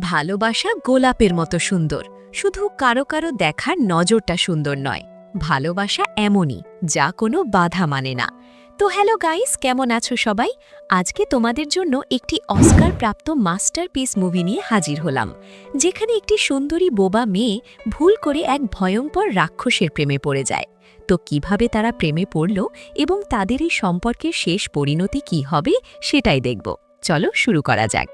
ভালোবাসা গোলাপের মতো সুন্দর, শুধু কারো কারো দেখার নজরটা সুন্দর নয়। ভালোবাসা এমনই, যা কোনো বাধা মানে না। তো হ্যালো গাইস, কেমন আছো সবাই? আজকে তোমাদের জন্য একটি অস্কার প্রাপ্ত মাস্টারপিস মুভি নিয়ে হাজির হলাম, যেখানে একটি সুন্দরী বোবা মেয়ে ভুল করে এক ভয়ঙ্কর রাক্ষসের প্রেমে পড়ে যায়। তো কিভাবে তারা প্রেমে পড়ল এবং তাদের এই সম্পর্কের শেষ পরিণতি কি হবে সেটাই দেখব। চলো শুরু করা যাক।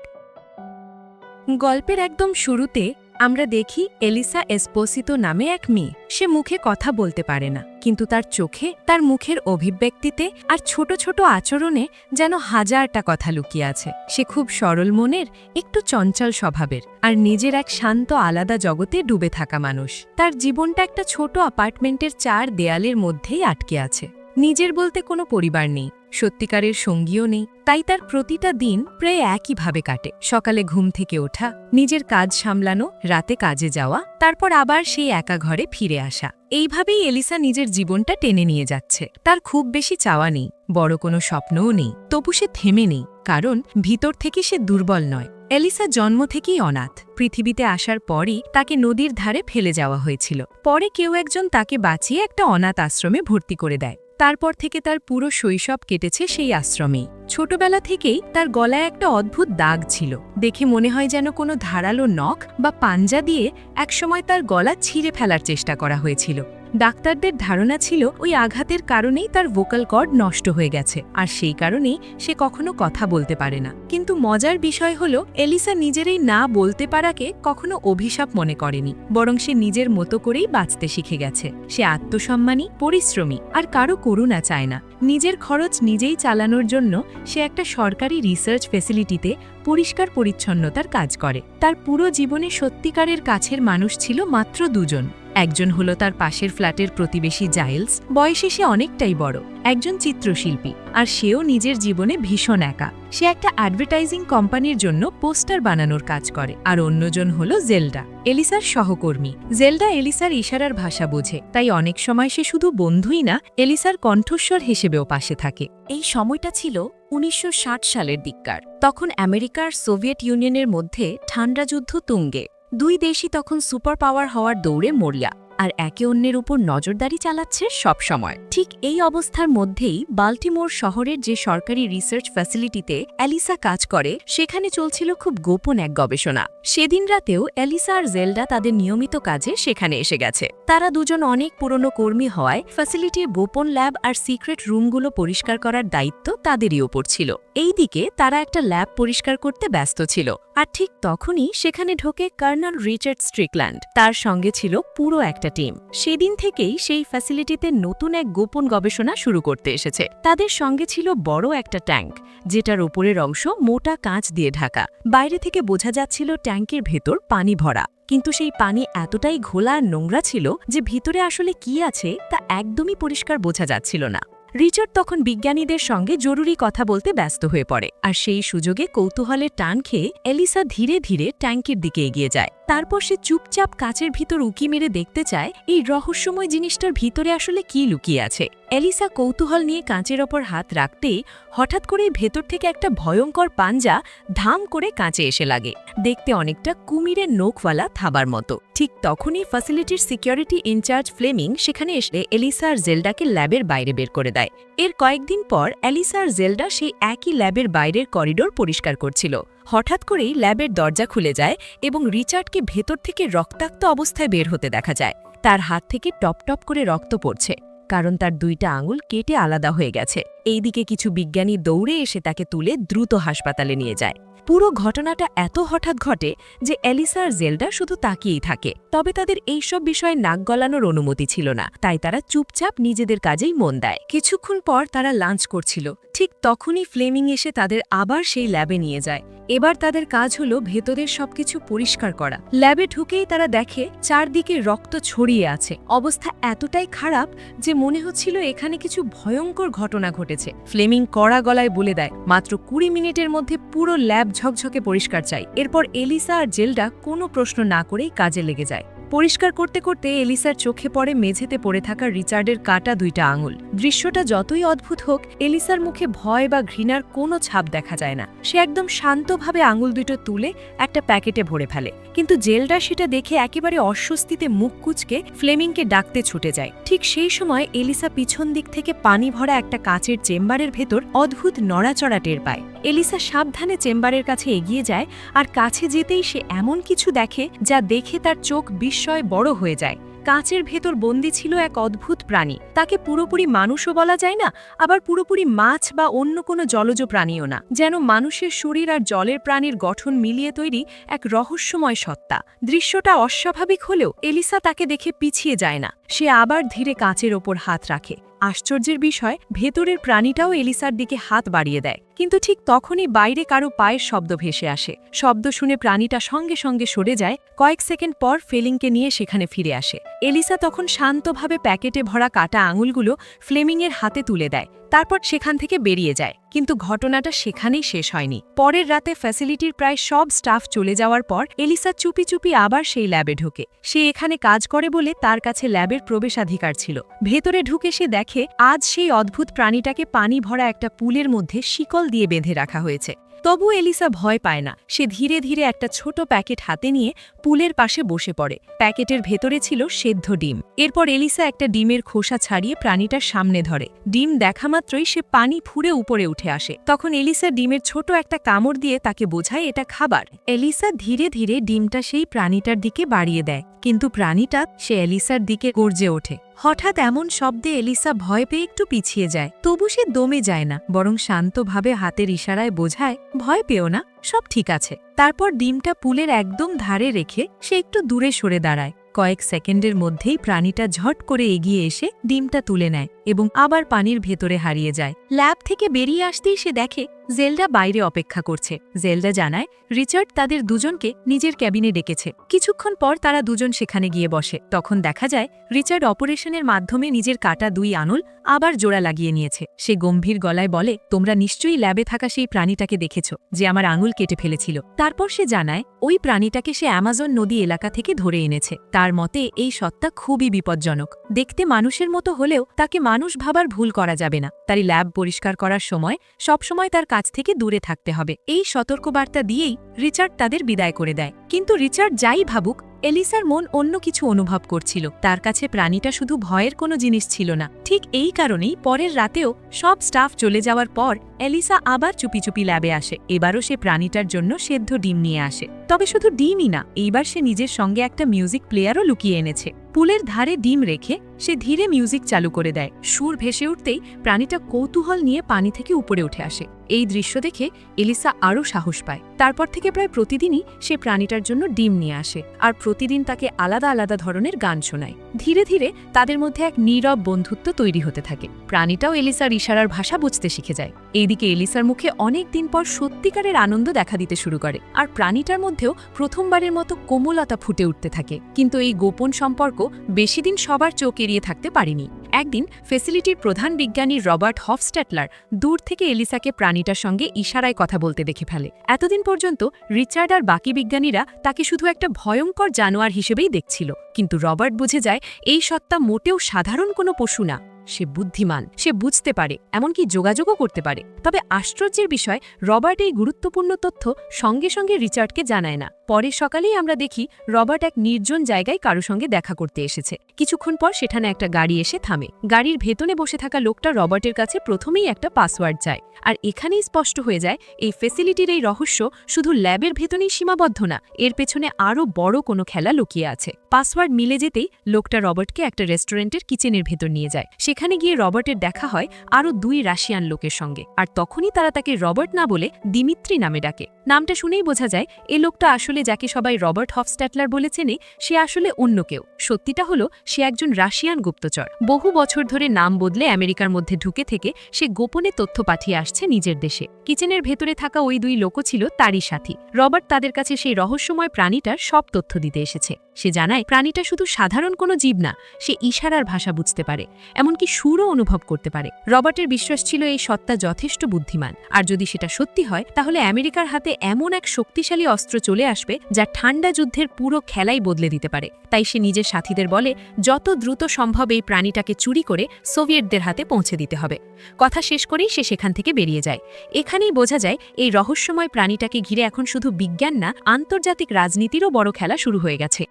গল্পের একদম শুরুতে আমরা দেখি এলিসা এসপোসিতো নামে এক মেয়ে। সে মুখে কথা বলতে পারে না, কিন্তু তার চোখে, তার মুখের অভিব্যক্তিতে আর ছোট ছোট আচরণে যেন হাজারটা কথা লুকিয়ে আছে। সে খুব সরল মনের, একটু চঞ্চল স্বভাবের, আর নিজের এক শান্ত আলাদা জগতে ডুবে থাকা মানুষ। তার জীবনটা একটা ছোট অ্যাপার্টমেন্টের 4 দেয়ালের মধ্যেই আটকে আছে। নিজের বলতে কোনো পরিবার নেই, সত্যিকারের সঙ্গীও নেই। তাই তার প্রতিটা দিন প্রায় একইভাবে কাটে। সকালে ঘুম থেকে ওঠা, নিজের কাজ সামলানো, রাতে কাজে যাওয়া, তারপর আবার সেই একা ঘরে ফিরে আসা। এইভাবেই এলিসা নিজের জীবনটা টেনে নিয়ে যাচ্ছে। তার খুব বেশি চাওয়া নেই, বড় কোনো স্বপ্নও নেই, তবু সে থেমে নেই, কারণ ভিতর থেকে সে দুর্বল নয়। এলিসা জন্ম থেকেই অনাথ। পৃথিবীতে আসার পরই তাকে নদীর ধারে ফেলে যাওয়া হয়েছিল। পরে কেউ একজন তাকে বাঁচিয়ে একটা অনাথ আশ্রমে ভর্তি করে দেয়। তারপর থেকে তার পুরো শৈশব কেটেছে সেই আশ্রমেই। ছোটবেলা থেকেই তার গলায় একটা অদ্ভুত দাগ ছিল। দেখে মনে হয় যেন কোনো ধারালো নখ বা পাঞ্জা দিয়ে একসময় তার গলা ছিঁড়ে ফেলার চেষ্টা করা হয়েছিল। ডাক্তারদের ধারণা ছিল ওই আঘাতের কারণেই তার ভোকাল কর্ড নষ্ট হয়ে গেছে, আর সেই কারণেই সে কখনো কথা বলতে পারে না। কিন্তু মজার বিষয় হলো, এলিসা নিজেরই না বলতে পারাকে কখনো অভিশাপ মনে করেনি, বরং সে নিজের মতো করেই বাঁচতে শিখে গেছে। সে আত্মসম্মানী, পরিশ্রমী, আর কারো করুণা চায় না। নিজের খরচ নিজেই চালানোর জন্য সে একটা সরকারি রিসার্চ ফ্যাসিলিটিতে পরিষ্কার পরিচ্ছন্নতার কাজ করে। তার পুরো জীবনে সত্যিকারের কাছের মানুষ ছিল মাত্র 2 জন। একজন হলো তার পাশের ফ্ল্যাটের প্রতিবেশী জাইলস, বয়সে সে অনেকটাই বড়, একজন চিত্রশিল্পী, আর সেও নিজের জীবনে ভীষণ একা। সে একটা অ্যাডভার্টাইজিং কোম্পানির জন্য পোস্টার বানানোর কাজ করে। আর অন্যজন হলো জেলডা, এলিসার সহকর্মী। জেলডা এলিসার ইশারার ভাষা বোঝে, তাই অনেক সময় সে শুধু বন্ধুই না, এলিসার কণ্ঠস্বর হিসেবেও পাশে থাকে। এই সময়টা ছিল 1960 সালের দিককার। তখন আমেরিকার সোভিয়েত ইউনিয়নের মধ্যে ঠান্ডা যুদ্ধ তুঙ্গে। 2 দেশই তখন সুপার পাওয়ার হওয়ার দৌড়ে মরিয়া, আর একে অন্যের উপর নজরদারি চালাচ্ছে সব সময়। ঠিক এই অবস্থার মধ্যেই বাল্টিমোর শহরের যে সরকারি রিসার্চ ফ্যাসিলিটিতে এলিসা কাজ করে, সেখানে চলছিল খুব গোপন এক গবেষণা। সেদিন রাতেও এলিসা আর জেলডা তাদের নিয়মিত কাজে সেখানে এসে গেছে। তারা দুজন অনেক পুরনো কর্মী হওয়ায় ফ্যাসিলিটির গোপন ল্যাব আর সিক্রেট রুমগুলো পরিষ্কার করার দায়িত্ব তাদেরই ওপর ছিল। এইদিকে তারা একটা ল্যাব পরিষ্কার করতে ব্যস্ত ছিল, আর ঠিক তখনই সেখানে ঢোকে কর্নেল রিচার্ড স্ট্রিকল্যান্ড। তার সঙ্গে ছিল পুরো একটা টিম। সেদিন থেকেই সেই ফ্যাসিলিটিতে নতুন এক গোপন গবেষণা শুরু করতে এসেছে। তাদের সঙ্গে ছিল বড় একটা ট্যাঙ্ক, যেটার ওপরের অংশ মোটা কাঁচ দিয়ে ঢাকা। বাইরে থেকে বোঝা যাচ্ছিল ট্যাঙ্কের ভেতর পানি ভরা, কিন্তু সেই পানি এতটাই ঘোলা আর নোংরা ছিল যে ভিতরে আসলে কি আছে তা একদমই পরিষ্কার বোঝা যাচ্ছিল না। রিচার্ড তখন বিজ্ঞানীদের সঙ্গে জরুরি কথা বলতে ব্যস্ত হয়ে পড়ে, আর সেই সুযোগে কৌতূহলের টান খেয়ে এলিসা ধীরে ধীরে ট্যাঙ্কের দিকে এগিয়ে যায়। তারপর সে চুপচাপ কাচের ভিতর উকি মেরে দেখতে চায় এই রহস্যময় জিনিসটার ভিতরে আসলে কি লুকিয়ে আছে। এলিসা কৌতূহল নিয়ে কাঁচের ওপর হাত রাখতেই হঠাৎ করেই ভেতর থেকে একটা ভয়ঙ্কর পাঞ্জা ধাম করে কাঁচে এসে লাগে, দেখতে অনেকটা কুমিরের নখওয়ালা থাবার মতো। ঠিক তখনই ফ্যাসিলিটির সিকিউরিটি ইনচার্জ ফ্লেমিং সেখানে এসে এলিসা আর জেলডাকে ল্যাবের বাইরে বের করে দেয়। এর কয়েকদিন পর এলিসা আর জেলডা সেই একই ল্যাবের বাইরের করিডোর পরিষ্কার করছিল। হঠাৎ করেই ল্যাবের দরজা খুলে যায় এবং রিচার্ডকে ভেতর থেকে রক্তাক্ত অবস্থায় বের হতে দেখা যায়। তার হাত থেকে টপ টপ করে রক্ত পড়ছে, কারণ তার 2টা আঙুল কেটে আলাদা হয়ে গেছে। এইদিকে কিছু বিজ্ঞানী দৌড়ে এসে তাকে তুলে দ্রুত হাসপাতালে নিয়ে যায়। পুরো ঘটনাটা এত হঠাৎ ঘটে যে এলিসা আর জেলডা শুধু তাকিয়েই থাকে। তবে তাদের এইসব বিষয়ে নাক গলানোর অনুমতি ছিল না, তাই তারা চুপচাপ নিজেদের কাজেই মন দেয়। কিছুক্ষণ পর তারা লাঞ্চ করছিল। ঠিক তখনই ফ্লেমিং এসে তাদের আবার সেই ল্যাবে নিয়ে যায়। এবার তাদের কাজ হলো ভেতরের সবকিছু পরিষ্কার করা। ল্যাবে ঢুকেই তারা দেখে চারদিকে রক্ত ছড়িয়ে আছে। অবস্থা এতটাই খারাপ যে মনে হচ্ছিল এখানে কিছু ভয়ঙ্কর ঘটনা ঘটেছে। ফ্লেমিং কড়া গলায় বলে দেয়, মাত্র 20 মিনিটের মধ্যে পুরো ল্যাব ঝকঝকে পরিষ্কার চাই। এরপর এলিসা আর জেলডা কোনো প্রশ্ন না করেই কাজে লেগে যায়। পরিষ্কার করতে করতে এলিসার চোখে পড়ে মেঝেতে পড়ে থাকা রিচার্ডের কাটা 2টা আঙুল। দৃশ্যটা যতই অদ্ভুত হোক, এলিসার মুখে ভয় বা ঘৃণার কোনো ছাপ দেখা যায় না। সে একদম শান্তভাবে আঙুল 2টো তুলে একটা প্যাকেটে ভরে ফেলে। কিন্তু জেলরা সেটা দেখে একেবারে অস্বস্তিতে মুখ কুঁচকে ফ্লেমিংকে ডাকতে ছুটে যায়। ঠিক সেই সময় এলিসা পিছন দিক থেকে পানি ভরা একটা কাচের চেম্বারের ভেতর অদ্ভুত নড়াচড়া টের পায়। এলিসা সাবধানে চেম্বারের কাছে এগিয়ে যায়, আর কাছে যেতেই সে এমন কিছু দেখে যা দেখে তার চোখ বিস্ময়ে বড় হয়ে যায়। কাচের ভেতর বন্দি ছিল এক অদ্ভুত প্রাণী। তাকে পুরোপুরি মানুষও বলা যায় না, আবার পুরোপুরি মাছ বা অন্য কোনো জলজ প্রাণীও না। যেন মানুষের শরীর আর জলের প্রাণীর গঠন মিলিয়ে তৈরি এক রহস্যময় সত্তা। দৃশ্যটা অস্বাভাবিক হলেও এলিসা তাকে দেখে পিছিয়ে যায় না। সে আবার ধীরে কাচের ওপর হাত রাখে। আশ্চর্যের বিষয়, ভেতরের প্রাণীটাও এলিসার দিকে হাত বাড়িয়ে দেয়। কিন্তু ঠিক তখনই বাইরে কারো পায়ের শব্দ ভেসে আসে। শব্দ শুনে প্রাণীটা সঙ্গে সঙ্গে সরে যায়। কয়েক সেকেন্ড পর ফেলিংকে নিয়ে সেখানে ফিরে আসে। এলিসা তখন শান্তভাবে প্যাকেটে ভরা কাটা আঙুলগুলো ফ্লেমিংয়ের হাতে তুলে দেয়। তারপর সেখান থেকে বেরিয়ে যায়। কিন্তু ঘটনাটা সেখানেই শেষ হয়নি। পরের রাতে ফ্যাসিলিটির প্রায় সব স্টাফ চলে যাওয়ার পর এলিসা চুপি চুপি আবার সেই ল্যাবে ঢোকে। সে এখানে কাজ করে বলে তার কাছে ল্যাবের প্রবেশাধিকার ছিল। ভেতরে ঢুকে সে দেখে আজ সেই অদ্ভুত প্রাণীটাকে পানি ভরা একটা পুলের মধ্যে শিকল দিয়ে বেঁধে রাখা হয়েছে। তবু এলিসা ভয় পায় না। সে ধীরে ধীরে একটা ছোট প্যাকেট হাতে নিয়ে পুলের পাশে বসে পড়ে। প্যাকেটের ভেতরে ছিল সেদ্ধ ডিম। এরপর এলিসা একটা ডিমের খোসা ছাড়িয়ে প্রাণীটার সামনে ধরে। ডিম দেখা মাত্রই সে পানি ফুঁড়ে উপরে উঠে আসে। তখন এলিসা ডিমের ছোট একটা কামড় দিয়ে তাকে বোঝায় এটা খাবার। এলিসা ধীরে ধীরে ডিমটা সেই প্রাণীটার দিকে বাড়িয়ে দেয়, কিন্তু প্রাণীটা সে এলিসার দিকে গর্জে ওঠে। হঠাৎ এমন শব্দে এলিসা ভয় পেয়ে একটু পিছিয়ে যায়। তবু সে দমে যায় না, বরং শান্তভাবে হাতের ইশারায় বোঝায় ভয় পেও না, সব ঠিক আছে। তারপর ডিমটা পুলের একদম ধারে রেখে সে একটু দূরে সরে দাঁড়ায়। কয়েক সেকেন্ডের মধ্যেই প্রাণীটা ঝট করে এগিয়ে এসে ডিমটা তুলে নেয় এবং আবার পানির ভেতরে হারিয়ে যায়। ল্যাব থেকে বেরিয়ে আসতেই সে দেখে জেলডা বাইরে অপেক্ষা করছে। জেলডা জানায় রিচার্ড তাদের দুজনকে নিজের ক্যাবিনে ডেকেছে। কিছুক্ষণ পর তারা দুজন সেখানে গিয়ে বসে। তখন দেখা যায় রিচার্ড অপারেশনের মাধ্যমে নিজের কাটা 2 আঙুল আবার জোড়া লাগিয়ে নিয়েছে। সে গম্ভীর গলায় বলে, তোমরা নিশ্চয়ই ল্যাবে থাকা সেই প্রাণীটাকে দেখেছ যে আমার আঙুল কেটে ফেলেছিল। তারপর সে জানায় ওই প্রাণীটাকে সে অ্যামাজন নদী এলাকা থেকে ধরে এনেছে। তার মতে এই সত্তা খুবই বিপজ্জনক। দেখতে মানুষের মতো হলেও তাকে মানুষ ভাবার ভুল করা যাবে না। তাই ল্যাব পরিষ্কার করার সময় সবসময় তার কাছ থেকে দূরে থাকতে হবে। এই সতর্কবার্তা দিয়েই রিচার্ড তাদের বিদায় করে দেয়। কিন্তু রিচার্ড যাই ভাবুক, এলিসার মন অন্য কিছু অনুভব করছিল। তার কাছে প্রাণীটা শুধু ভয়ের কোনো জিনিস ছিল না। ঠিক এই কারণেই পরের রাতেও সব স্টাফ চলে যাওয়ার পর এলিসা আবার চুপি চুপি ল্যাবে আসে। এবারও সে প্রাণীটার জন্য সেদ্ধ ডিম নিয়ে আসে। তবে শুধু ডিমই না, এইবার সে নিজের সঙ্গে একটা মিউজিক প্লেয়ারও লুকিয়ে এনেছে। পুলের ধারে ডিম রেখে সে ধীরে মিউজিক চালু করে দেয়। সুর ভেসে উঠতেই প্রাণীটা কৌতূহল নিয়ে পানি থেকে উপরে উঠে আসে। এই দৃশ্য দেখে এলিসা আরও সাহস পায়। তারপর থেকে প্রায় প্রতিদিনই সে প্রাণীটার জন্য ডিম নিয়ে আসে, আর প্রতিদিন তাকে আলাদা আলাদা ধরনের গান শোনায়। ধীরে ধীরে তাদের মধ্যে এক নীরব বন্ধুত্ব তৈরি হতে থাকে। প্রাণীটাও এলিসার ইশারার ভাষা বুঝতে শিখে যায়। এইদিকে এলিসার মুখে অনেক দিন পর সত্যিকারের আনন্দ দেখা দিতে শুরু করে, আর প্রাণীটার মধ্যেও প্রথমবারের মতো কোমলতা ফুটে উঠতে থাকে। কিন্তু এই গোপন সম্পর্ক বেশিদিন সবার চোখ এড়িয়ে থাকতে পারেনি। একদিন ফ্যাসিলিটির প্রধান বিজ্ঞানী রবার্ট হফস্ট্যাটলার দূর থেকে এলিসাকে প্রাণীটার সঙ্গে ইশারায় কথা বলতে দেখে ফেলে। এতদিন পর্যন্ত রিচার্ড আর বাকি বিজ্ঞানীরা তাকে শুধু একটা ভয়ঙ্কর জানোয়ার হিসেবেই দেখছিল। কিন্তু রবার্ট বুঝে যায় এই সত্তা মোটেও সাধারণ কোনো পশু না। সে বুদ্ধিমান, সে বুঝতে পারে, এমনকি যোগাযোগও করতে পারে। তবে আশ্চর্যের বিষয়, রবার্ট এই গুরুত্বপূর্ণ তথ্য সঙ্গে সঙ্গে রিচার্ডকে জানায় না। পরের সকালেই আমরা দেখি রবার্ট এক নির্জন জায়গায় কারো সঙ্গে দেখা করতে এসেছে। কিছুক্ষণ পর সেখানে একটা গাড়ি এসে থামে। গাড়ির ভেতরে বসে থাকা লোকটা রবার্টের কাছে প্রথমেই একটা পাসওয়ার্ড চায়। আর এখানেই স্পষ্ট হয়ে যায় এই ফ্যাসিলিটির এই রহস্য শুধু ল্যাবের ভেতরেই সীমাবদ্ধ না, এর পেছনে আরও বড় কোনো খেলা লুকিয়ে আছে। পাসওয়ার্ড মিলে যেতেই লোকটা রবার্টকে একটা রেস্টুরেন্টের কিচেনের ভেতর নিয়ে যায়। সেখানে গিয়ে রবার্টের দেখা হয় আরও 2 রাশিয়ান লোকের সঙ্গে, আর তখনই তারা তাকে রবার্ট না বলে দিমিত্রি নামে ডাকে। নামটা শুনেই বোঝা যায় এ লোকটা আসলে যাকে সবাই রবার্ট হফস্ট্যাটলার বলে চেনে, সে আসলে অন্য কেউ। সত্যিটা হলো সে একজন রাশিয়ান গুপ্তচর। বহু বছর ধরে নাম বদলে আমেরিকার মধ্যে ঢুকে থেকে সে গোপনে তথ্য পাঠিয়ে আসছে নিজের দেশে। কিচেনের ভেতরে থাকা ওই 2 লোকও ছিল তারই সাথী। রবার্ট তাদের কাছে সেই রহস্যময় প্রাণীটার সব তথ্য দিতে এসেছে। সে জানায় প্রাণীটা শুধু সাধারণ কোনো জীব না, সে ইশারার ভাষা বুঝতে পারে। এমনকি এমনকি সুরও অনুভব করতে পারে। রবার্টের বিশ্বাস ছিল এই সত্তা যথেষ্ট বুদ্ধিমান, আর যদি সেটা সত্যি হয় তাহলে আমেরিকার হাতে এমন এক শক্তিশালী অস্ত্র চলে আসবে যা ঠান্ডা যুদ্ধের পুরো খেলাই বদলে দিতে পারে। তাই সে নিজের সাথীদের বলে যত দ্রুত সম্ভব এই প্রাণীটাকে চুরি করে সোভিয়েতদের হাতে পৌঁছে দিতে হবে। কথা শেষ করেই সে সেখান থেকে বেরিয়ে যায়। এখানেই বোঝা যায় এই রহস্যময় প্রাণীটাকে ঘিরে এখন শুধু বিজ্ঞান না, আন্তর্জাতিক রাজনীতিরও বড় খেলা শুরু হয়ে গেছে।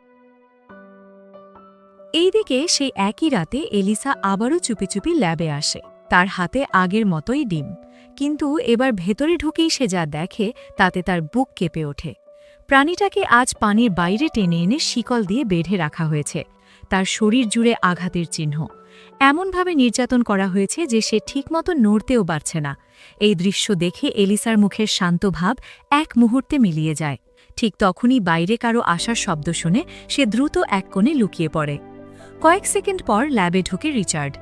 এইদিকে সেই একই রাতে এলিসা আবারও চুপি চুপি ল্যাবে আসে। তার হাতে আগের মতোই ডিম, কিন্তু এবার ভেতরে ঢুকেই সে যা দেখে তাতে তার বুক কেঁপে ওঠে। প্রাণীটাকে আজ পানির বাইরে টেনে এনে শিকল দিয়ে বেঁধে রাখা হয়েছে। তার শরীর জুড়ে আঘাতের চিহ্ন, এমনভাবে নির্যাতন করা হয়েছে যে সে ঠিকমতো নড়তেও পারছে না। এই দৃশ্য দেখে এলিসার মুখের শান্ত ভাব এক মুহূর্তে মিলিয়ে যায়। ঠিক তখনই বাইরে কারো আসার শব্দ শুনে সে দ্রুত এক কোণে লুকিয়ে পড়ে। কয়েক সেকেন্ড পর ল্যাবে ঢুকে রিচার্ড।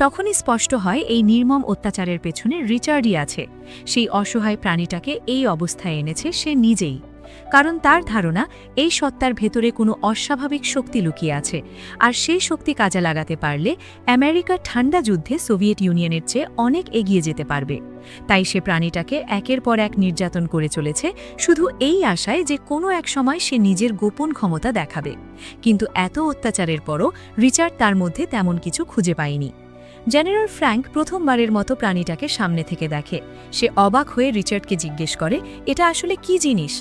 তখনই স্পষ্ট হয় এই নির্মম অত্যাচারের পেছনে রিচার্ডই আছে। সেই অসহায় প্রাণীটাকে এই অবস্থায় এনেছে সে নিজেই, কারণ তার ধারণা এই সত্তার ভেতরে কোনো অস্বাভাবিক শক্তি লুকিয়ে আছে, আর সেই শক্তি কাজে লাগাতে পারলে আমেরিকার ঠান্ডা যুদ্ধে সোভিয়েত ইউনিয়নের চেয়ে অনেক এগিয়ে যেতে পারবে। তাই সে প্রাণীটাকে একের পর এক নির্যাতন করে চলেছে, শুধু এই আশায় যে কোনো এক সময় সে নিজের গোপন ক্ষমতা দেখাবে। কিন্তু এত অত্যাচারের পরও রিচার্ড তার মধ্যে তেমন কিছু খুঁজে পায়নি। জেনারেল ফ্র্যাঙ্ক প্রথমবারের মতো প্রাণীটাকে সামনে থেকে দেখে। সে অবাক হয়ে রিচার্ডকে জিজ্ঞেস করে, এটা আসলে কি জিনিস?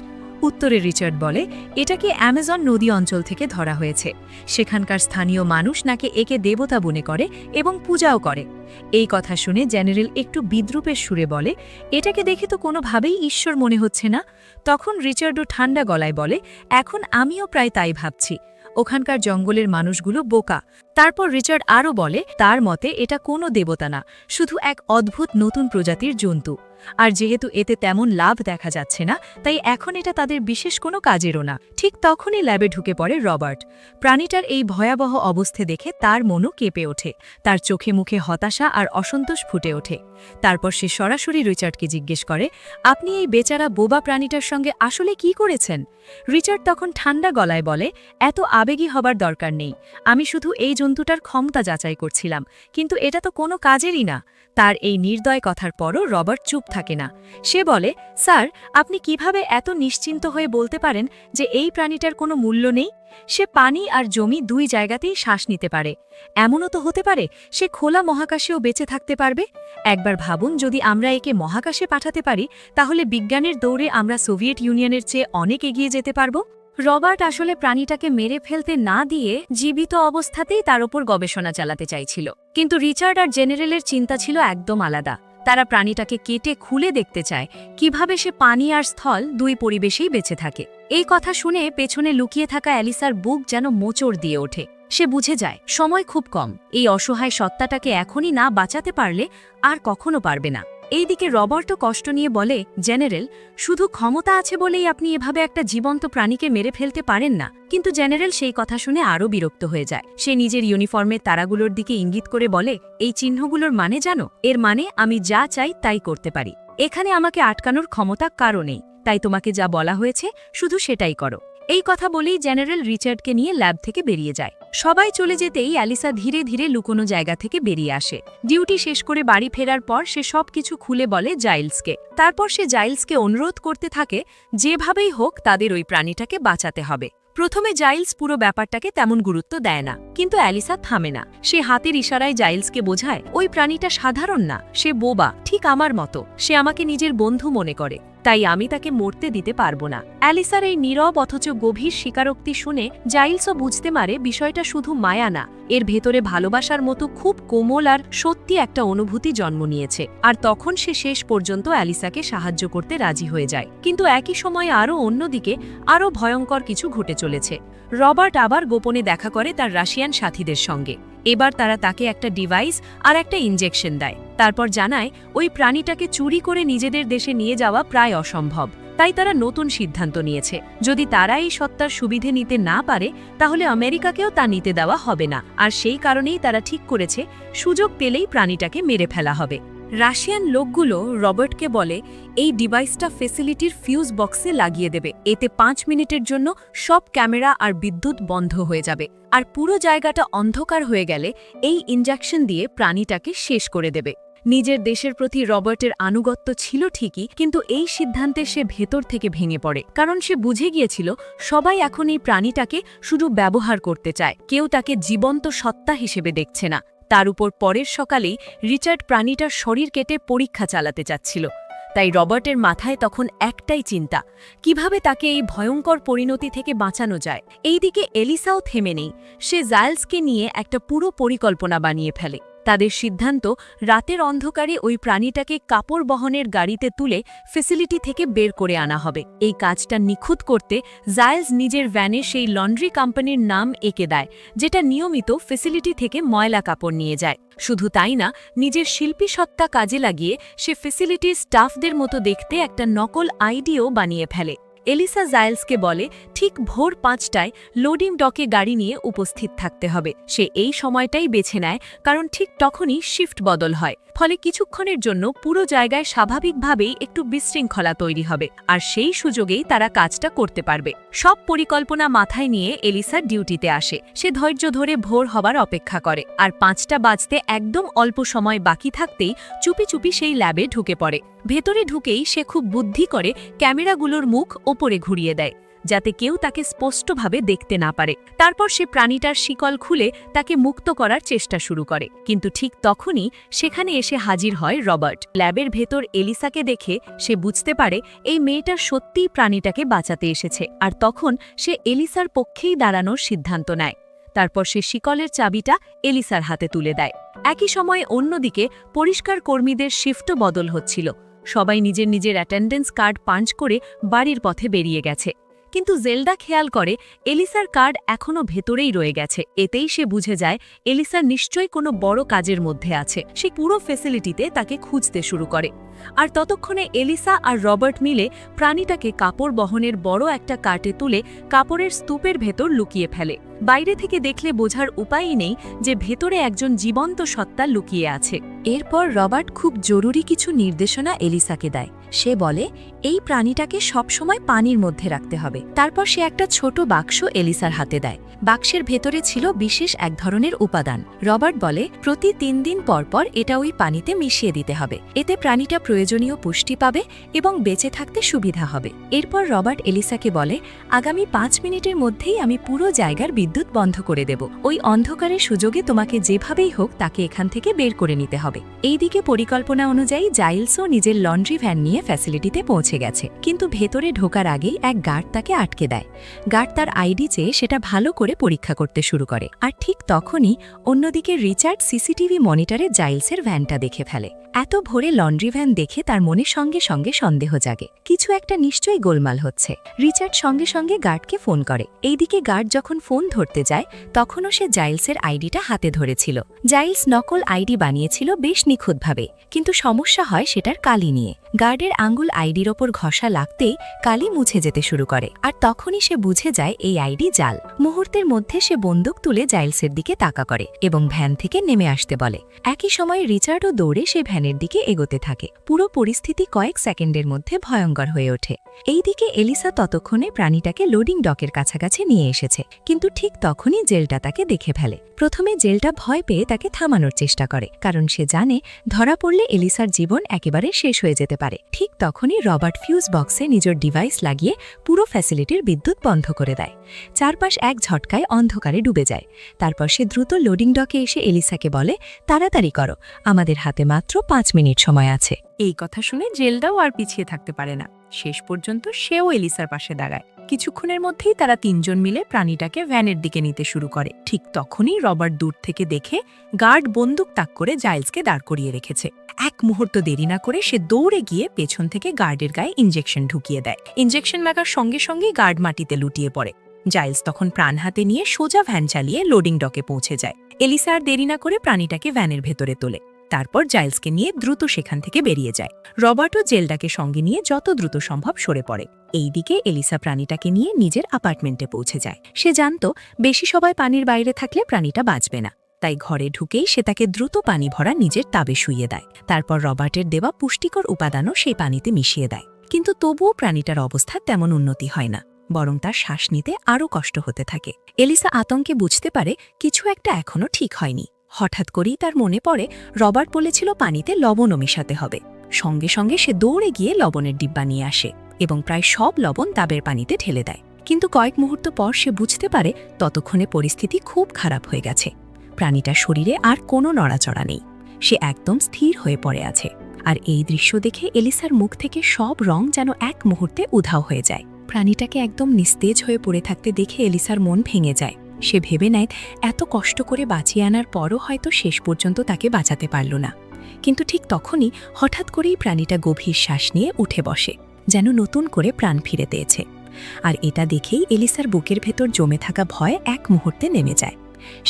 উত্তরে রিচার্ড বলে, এটাকে অ্যামাজন নদী অঞ্চল থেকে ধরা হয়েছে। সেখানকার স্থানীয় মানুষ নাকি একে দেবতা মনে করে এবং পূজাও করে। এই কথা শুনে জেনারেল একটু বিদ্রূপের সুরে বলে, এটাকে দেখে তো কোনোভাবেই ঈশ্বর মনে হচ্ছে না। তখন রিচার্ডও ঠান্ডা গলায় বলে, এখন আমিও প্রায় তাই ভাবছি। ওখানকার জঙ্গলের মানুষগুলো বোকা। তারপর রিচার্ড আরও বলে, তার মতে এটা কোনো দেবতা না, শুধু এক অদ্ভুত নতুন প্রজাতির জন্তু। আর যেহেতু এতে তেমন লাভ দেখা যাচ্ছে না, তাই এখন এটা তাদের বিশেষ কোনো কাজেরও না। ঠিক তখনই ল্যাবে ঢুকে পড়ে রবার্ট। প্রাণীটার এই ভয়াবহ অবস্থা দেখে তার মনও কেঁপে ওঠে। তার চোখে মুখে হতাশা আর অসন্তোষ ফুটে ওঠে। তারপর সে সরাসরি রিচার্ডকে জিজ্ঞেস করে, আপনি এই বেচারা বোবা প্রাণীটার সঙ্গে আসলে কি করেছেন? রিচার্ড তখন ঠান্ডা গলায় বলে, এত আবেগী হবার দরকার নেই। আমি শুধু এই জন্তুটার ক্ষমতা যাচাই করছিলাম, কিন্তু এটা তো কোনো কাজেরই না। তার এই নির্দয় কথার পরও রবার্ট চুপ থাকে না। সে বলে, স্যার, আপনি কিভাবে এত নিশ্চিন্ত হয়ে বলতে পারেন যে এই প্রাণীটার কোনো মূল্য নেই? সে পানি আর জমি দুই জায়গাতেই শ্বাস নিতে পারে। এমনও তো হতে পারে সে খোলা মহাকাশেও বেঁচে থাকতে পারবে। একবার ভাবুন, যদি আমরা একে মহাকাশে পাঠাতে পারি তাহলে বিজ্ঞানের দৌড়ে আমরা সোভিয়েত ইউনিয়নের চেয়ে অনেক এগিয়ে যেতে পারব। রবার্ট আসলে প্রাণীটাকে মেরে ফেলতে না দিয়ে জীবিত অবস্থাতেই তার ওপর গবেষণা চালাতে চাইছিল। কিন্তু রিচার্ড আর জেনারেলের চিন্তা ছিল একদম আলাদা। তারা প্রাণীটাকে কেটে খুলে দেখতে চায় কিভাবে সে পানি আর স্থল দুই পরিবেশেই বেঁচে থাকে। এই কথা শুনে পেছনে লুকিয়ে থাকা অ্যালিসার বুক যেন মোচড় দিয়ে ওঠে। সে বুঝে যায় সময় খুব কম। এই অসহায় সত্তাটাকে এখনই না বাঁচাতে পারলে আর কখনো পারবে না। এইদিকে রবার্টও কষ্ট নিয়ে বলে, জেনারেল, শুধু ক্ষমতা আছে বলেই আপনি এভাবে একটা জীবন্ত প্রাণীকে মেরে ফেলতে পারেন না। কিন্তু জেনারেল সেই কথা শুনে আরও বিরক্ত হয়ে যায়। সে নিজের ইউনিফর্মের তারাগুলোর দিকে ইঙ্গিত করে বলে, এই চিহ্নগুলোর মানে জানো? এর মানে আমি যা চাই তাই করতে পারি। এখানে আমাকে আটকানোর ক্ষমতা কারও নেই। তাই তোমাকে যা বলা হয়েছে শুধু সেটাই করো। এই কথা বলেই জেনারেল রিচার্ডকে নিয়ে ল্যাব থেকে বেরিয়ে যায়। সবাই চলে যেতেই অ্যালিসা ধীরে ধীরে লুকোনো জায়গা থেকে বেরিয়ে আসে। ডিউটি শেষ করে বাড়ি ফেরার পর সে সবকিছু খুলে বলে জাইলসকে। তারপর সে জাইলসকে অনুরোধ করতে থাকে যেভাবেই হোক তাদের ওই প্রাণীটাকে বাঁচাতে হবে। প্রথমে জাইলস পুরো ব্যাপারটাকে তেমন গুরুত্ব দেয় না, কিন্তু অ্যালিসা থামে না। সে হাতের ইশারায় জাইলসকে বোঝায়, ওই প্রাণীটা সাধারণ না, সে বোবা, ঠিক আমার মতো। সে আমাকে নিজের বন্ধু মনে করে, তাই আমি তাকে মরতে দিতে পারবো না। অ্যালিসার এই নীরব অথচ গভীর স্বীকারোক্তি শুনে জাইলসও বুঝতে পারে বিষয়টা শুধু মায়া না, এর ভেতরে ভালোবাসার মতো খুব কোমল আর সত্যি একটা অনুভূতি জন্ম নিয়েছে। আর তখন সে শেষ পর্যন্ত অ্যালিসাকে সাহায্য করতে রাজি হয়ে যায়। কিন্তু একই সময়ে আরও অন্যদিকে আরও ভয়ঙ্কর কিছু ঘটে চলেছে। রবার্ট আবার গোপনে দেখা করে তার রাশিয়ান সাথীদের সঙ্গে। এবার তারা তাকে একটা ডিভাইস আর একটা ইনজেকশন দেয়। তারপর জানায় ওই প্রাণীটাকে চুরি করে নিজেদের দেশে নিয়ে যাওয়া প্রায় অসম্ভব। তাই তারা নতুন সিদ্ধান্ত নিয়েছে, যদি তারা এই সত্তার সুবিধে নিতে না পারে তাহলে আমেরিকাকেও তা নিতে দেওয়া হবে না। আর সেই কারণেই তারা ঠিক করেছে সুযোগ পেলেই প্রাণীটাকে মেরে ফেলা হবে। রাশিয়ান লোকগুলো রবার্টকে বলে এই ডিভাইসটা ফেসিলিটির ফিউজ বক্সে লাগিয়ে দেবে। এতে 5 মিনিটের জন্য সব ক্যামেরা আর বিদ্যুৎ বন্ধ হয়ে যাবে, আর পুরো জায়গাটা অন্ধকার হয়ে গেলে এই ইনজেকশন দিয়ে প্রাণীটাকে শেষ করে দেবে। নিজের দেশের প্রতি রবার্টের আনুগত্য ছিল ঠিকই, কিন্তু এই সিদ্ধান্তে সে ভেতর থেকে ভেঙে পড়ে, কারণ সে বুঝে গিয়েছিল সবাই এখন এই প্রাণীটাকে শুধু ব্যবহার করতে চায়, কেউ তাকে জীবন্ত সত্তা হিসেবে দেখছে না। তার উপর পরের সকালেই রিচার্ড প্রাণীটার শরীর কেটে পরীক্ষা চালাতে চাচ্ছিল। তাই রবার্টের মাথায় তখন একটাই চিন্তা, কিভাবে তাকে এই ভয়ঙ্কর পরিণতি থেকে বাঁচানো যায়। এইদিকে এলিসাও থেমে নেই, সে জাইলসকে নিয়ে একটা পুরো পরিকল্পনা বানিয়ে ফেলে। তাদের সিদ্ধান্ত, রাতের অন্ধকারে ওই প্রাণীটাকে কাপড় বহনের গাড়িতে তুলে ফেসিলিটি থেকে বের করে আনা হবে। এই কাজটা নিখুঁত করতে জাইলস নিজের ভ্যানে সেই লন্ড্রি কোম্পানির নাম এঁকে দেয়, যেটা নিয়মিত ফেসিলিটি থেকে ময়লা কাপড় নিয়ে যায়। শুধু তাই না, নিজের শিল্পী সত্তা কাজে লাগিয়ে সে ফেসিলিটির স্টাফদের মতো দেখতে একটা নকল আইডিও বানিয়ে ফেলে। এলিসা জাইলসকে বলে ঠিক ভোর 5টায় লোডিং ডকে গাড়ি নিয়ে উপস্থিত থাকতে হবে। সে এই সময়টাই বেছে নেয়, কারণ ঠিক তখনই শিফট বদল হয়, ফলে কিছুক্ষণের জন্য পুরো জায়গায় স্বাভাবিকভাবেই একটু বিশৃঙ্খলা তৈরি হবে, আর সেই সুযোগেই তারা কাজটা করতে পারবে। সব পরিকল্পনা মাথায় নিয়ে এলিসা ডিউটিতে আসে। সে ধৈর্য ধরে ভোর হবার অপেক্ষা করে, আর 5টা বাজতে একদম অল্প সময় বাকি থাকতেই চুপি চুপি সেই ল্যাবে ঢুকে পড়ে। ভেতরে ঢুকেই সে খুব বুদ্ধি করে ক্যামেরাগুলোর মুখ ওপরে ঘুরিয়ে দেয়, যাতে কেউ তাকে স্পষ্টভাবে দেখতে না পারে। তারপর সে প্রাণীটার শিকল খুলে তাকে মুক্ত করার চেষ্টা শুরু করে, কিন্তু ঠিক তখনই সেখানে এসে হাজির হয় রবার্ট। ল্যাবের ভেতর এলিসাকে দেখে সে বুঝতে পারে এই মেয়েটা সত্যিই প্রাণীটাকে বাঁচাতে এসেছে, আর তখন সে এলিসার পক্ষেই দাঁড়ানোর সিদ্ধান্ত নেয়। তারপর সে শিকলের চাবিটা এলিসার হাতে তুলে দেয়। একই সময়ে অন্যদিকে পরিষ্কার কর্মীদের শিফটও বদল হচ্ছিল। সবাই নিজের নিজের অ্যাটেন্ডেন্স কার্ড পাঞ্চ করে বাড়ির পথে বেরিয়ে গেছে, কিন্তু জেলডা খেয়াল করে এলিসার কার্ড এখনও ভেতরেই রয়ে গেছে। এতেই সে বুঝে যায় এলিসা নিশ্চয়ই কোনো বড় কাজের মধ্যে আছে। সে পুরো ফেসিলিটিতে তাকে খুঁজতে শুরু করে, আর ততক্ষণে এলিসা আর রবার্ট মিলে প্রাণীটাকে কাপড় বহনের বড় একটা কার্টে তুলে কাপড়ের স্তূপের ভেতর লুকিয়ে ফেলে। বাইরে থেকে দেখলে বোঝার উপায়ই নেই যে ভেতরে একজন জীবন্ত সত্তা লুকিয়ে আছে। এরপর রবার্ট খুব জরুরি কিছু নির্দেশনা এলিসাকে দেয়। সে বলে এই প্রাণীটাকে সবসময় পানির মধ্যে রাখতে হবে। তারপর সে একটা ছোট বাক্স এলিসার হাতে দেয়। বাক্সের ভেতরে ছিল বিশেষ এক ধরনের উপাদান। রবার্ট বলে প্রতি 3 দিন পর পর এটা ওই পানিতে মিশিয়ে দিতে হবে, এতে প্রাণীটা প্রয়োজনীয় পুষ্টি পাবে এবং বেঁচে থাকতে সুবিধা হবে। এরপর রবার্ট এলিসাকে বলে আগামী 5 মিনিটের মধ্যেই আমি পুরো জায়গার বিদ্যুৎ বন্ধ করে দেব। ওই অন্ধকারের সুযোগে তোমাকে যেভাবেই হোক তাকে এখান থেকে বের করে নিতে হবে। এইদিকে পরিকল্পনা অনুযায়ী জাইলসও নিজের লন্ড্রি ভ্যান নিয়ে ফ্যাসিলিটিতে পৌঁছে গেছে, কিন্তু ভেতরে ঢোকার আগেই এক গার্ড তাকে আটকে দেয়। গার্ড তার আইডি চেয়ে সেটা ভালো করে পরীক্ষা করতে শুরু করে, আর ঠিক তখনই অন্যদিকে রিচার্ড সিসিটিভি মনিটরে জাইলসের ভ্যানটা দেখে ফেলে। এত ভোরে লন্ড্রি ভ্যান দেখে তার মনে সঙ্গে সঙ্গে সন্দেহ জাগে, কিছু একটা নিশ্চয়ই গোলমাল হচ্ছে। রিচার্ড সঙ্গে সঙ্গে গার্ডকে ফোন করে। এইদিকে গার্ড যখন ফোন ধরতে যায় তখনও সে জাইলসের আইডিটা হাতে ধরেছিল। জাইলস নকল আইডি বানিয়েছিল বেশ নিখুঁতভাবে, কিন্তু সমস্যা হয় সেটার কালি নিয়ে। গার্ডের আঙ্গুল আইডির ওপর ঘষা লাগতেই কালি মুছে যেতে শুরু করে, আর তখনই সে বুঝে যায় এই আইডি জাল। মুহূর্তের মধ্যে সে বন্দুক তুলে জাইলসের দিকে তাকা করে এবং ভ্যান থেকে নেমে আসতে বলে। একই সময়ে রিচার্ডও দৌড়ে সে ভ্যানের দিকে এগোতে থাকে। পুরো পরিস্থিতি কয়েক সেকেন্ডের মধ্যে ভয়ঙ্কর হয়ে ওঠে। এইদিকে এলিসা ততক্ষণে প্রাণীটাকে লোডিং ডকের কাছাকাছি নিয়ে এসেছে, কিন্তু ঠিক তখনই জেলটা তাকে দেখে ফেলে। প্রথমে জেলটা ভয় পেয়ে তাকে থামানোর চেষ্টা করে, কারণ সে জানে ধরা পড়লে এলিসার জীবন একেবারে শেষ হয়ে যেতে পারে। ঠিক তখনই রবার্ট ফিউজ বক্সে নিজের ডিভাইস লাগিয়ে পুরো ফ্যাসিলিটির বিদ্যুৎ বন্ধ করে দেয়। চারপাশ এক ঝটকায় অন্ধকারে ডুবে যায়। তারপর সে দ্রুত লোডিং ডকে এসে এলিসাকে বলে তাড়াতাড়ি করো, আমাদের হাতে মাত্র 5 মিনিট সময় আছে। এই কথা শুনে জেলডাও আর পিছিয়ে থাকতে পারে না। শেষ পর্যন্ত সেও এলিসার পাশে দাঁড়ায়। কিছুক্ষণের মধ্যেই তারা 3 জন মিলে প্রাণীটাকে ভ্যানের দিকে নিতে শুরু করে। ঠিক তখনই রবার্ট দূর থেকে দেখে গার্ড বন্দুক তাক করে জাইলসকে দাঁড় করিয়ে রেখেছে। এক মুহূর্ত দেরি না করে সে দৌড়ে গিয়ে পেছন থেকে গার্ডের গায়ে ইনজেকশন ঢুকিয়ে দেয়। ইনজেকশন লাগার সঙ্গে সঙ্গেই গার্ড মাটিতে লুটিয়ে পড়ে। জাইলস তখন প্রাণ হাতে নিয়ে সোজা ভ্যান চালিয়ে লোডিং ডকে পৌঁছে যায়। এলিসা আর দেরি না করে প্রাণীটাকে ভ্যানের ভেতরে তোলে। তারপর জাইলসকে নিয়ে দ্রুত সেখান থেকে বেরিয়ে যায়। রবার্টও জেলডাকে সঙ্গে নিয়ে যত দ্রুত সম্ভব সরে পড়ে। এইদিকে এলিসা প্রাণীটাকে নিয়ে নিজের অ্যাপার্টমেন্টে পৌঁছে যায়। সে জানত বেশি সবাই পানির বাইরে থাকলে প্রাণীটা বাঁচবে না। তাই ঘরে ঢুকেই সে তাকে দ্রুত পানি ভরা নিজের টাবে শুইয়ে দেয়। তারপর রবার্টের দেওয়া পুষ্টিকর উপাদানও সেই পানিতে মিশিয়ে দেয়। কিন্তু তবুও প্রাণীটার অবস্থা তেমন উন্নতি হয় না, বরং তার শ্বাস নিতে আরও কষ্ট হতে থাকে। এলিসা আতঙ্কে বুঝতে পারে কিছু একটা এখনও ঠিক হয়নি। হঠাৎ করেই তার মনে পড়ে রবার্ট বলেছিল পানিতে লবণও মেশাতে হবে। সঙ্গে সঙ্গে সে দৌড়ে গিয়ে লবণের ডিব্বা নিয়ে আসে এবং প্রায় সব লবণ টাবের পানিতে ঢেলে দেয়। কিন্তু কয়েক মুহূর্ত পর সে বুঝতে পারে ততক্ষণে পরিস্থিতি খুব খারাপ হয়ে গেছে। প্রাণীটার শরীরে আর কোনো নড়াচড়া নেই, সে একদম স্থির হয়ে পড়ে আছে। আর এই দৃশ্য দেখে এলিসার মুখ থেকে সব রং যেন এক মুহূর্তে উধাও হয়ে যায়। প্রাণীটাকে একদম নিস্তেজ হয়ে পড়ে থাকতে দেখে এলিসার মন ভেঙে যায়। সে ভেবে নেয় এত কষ্ট করে বাঁচিয়ে আনার পরও হয়তো শেষ পর্যন্ত তাকে বাঁচাতে পারল না। কিন্তু ঠিক তখনই হঠাৎ করেই প্রাণীটা গভীর শ্বাস নিয়ে উঠে বসে, যেন নতুন করে প্রাণ ফিরে পেয়েছে। আর এটা দেখেই এলিসার বুকের ভেতর জমে থাকা ভয় এক মুহূর্তে নেমে যায়।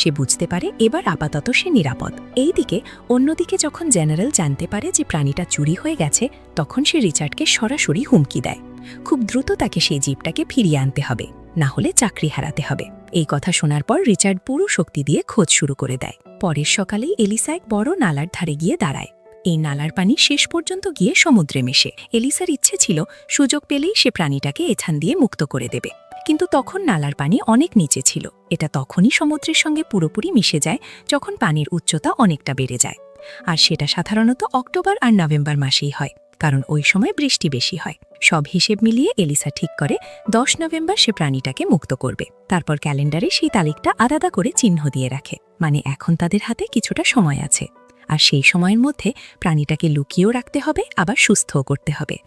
সে বুঝতে পারে এবার আপাতত সে নিরাপদ। এইদিকে অন্যদিকে যখন জেনারেল জানতে পারে যে প্রাণীটা চুরি হয়ে গেছে, তখন সে রিচার্ডকে সরাসরি হুমকি দেয়। খুব দ্রুত তাকে সেই জিপটাকে ফিরিয়ে আনতে হবে, না হলে চাকরি হারাতে হবে। এই কথা শোনার পর রিচার্ড পুরো শক্তি দিয়ে খোঁজ শুরু করে দেয়। পরের সকালেই এলিসা এক বড় নালার ধারে গিয়ে দাঁড়ায়। এই নালার পানি শেষ পর্যন্ত গিয়ে সমুদ্রে মেশে। এলিসার ইচ্ছে ছিল সুযোগ পেলেই সে প্রাণীটাকে এখান দিয়ে মুক্ত করে দেবে, কিন্তু তখন নালার পানি অনেক নিচে ছিল। এটা তখনই সমুদ্রের সঙ্গে পুরোপুরি মিশে যায় যখন পানির উচ্চতা অনেকটা বেড়ে যায়। আর সেটা সাধারণত অক্টোবর আর নভেম্বর মাসেই হয়, কারণ ওই সময় বৃষ্টি বেশি হয়। সব হিসেব মিলিয়ে এলিসা ঠিক করে 10 নভেম্বর সে প্রাণীটাকে মুক্ত করবে। তারপর ক্যালেন্ডারে সেই তারিখটা আলাদা করে চিহ্ন দিয়ে রাখে, মানে এখন তাদের হাতে কিছুটা সময় আছে। আর সেই সময়ের মধ্যে প্রাণীটাকে লুকিয়েও রাখতে হবে, আবার সুস্থও করতে হবে।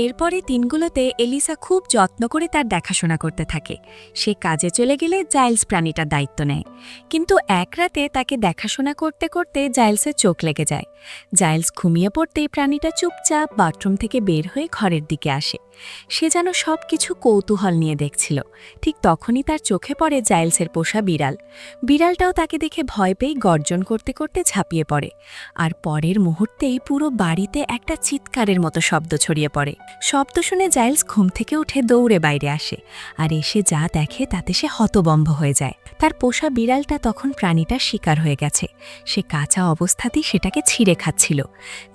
এরপরে দিনগুলোতে এলিসা খুব যত্ন করে তার দেখাশোনা করতে থাকে। সে কাজে চলে গেলে জাইলস প্রাণীটার দায়িত্ব নেয়। কিন্তু এক রাতে তাকে দেখাশোনা করতে করতে জাইলসের চোখ লেগে যায়। জাইলস ঘুমিয়ে পড়তেই প্রাণীটা চুপচাপ বাথরুম থেকে বের হয়ে ঘরের দিকে আসে। সে যেন সব কিছু কৌতূহল নিয়ে দেখছিল। ঠিক তখনই তার চোখে পড়ে জাইলসের পোষা বিড়াল। বিড়ালটাও তাকে দেখে ভয় পেয়ে গর্জন করতে করতে ঝাঁপিয়ে পড়ে। আর পরের মুহূর্তেই পুরো বাড়িতে একটা চিৎকারের মতো শব্দ ছড়িয়ে পড়ে। শব্দ শুনে জাইলস ঘুম থেকে উঠে দৌড়ে বাইরে আসে। আর এসে যা দেখে তাতে সে হতবম্ব হয়ে যায়। তার পোষা বিড়ালটা তখন প্রাণীটার শিকার হয়ে গেছে। সে কাঁচা অবস্থাতেই সেটাকে ছিঁড়ে খাচ্ছিল।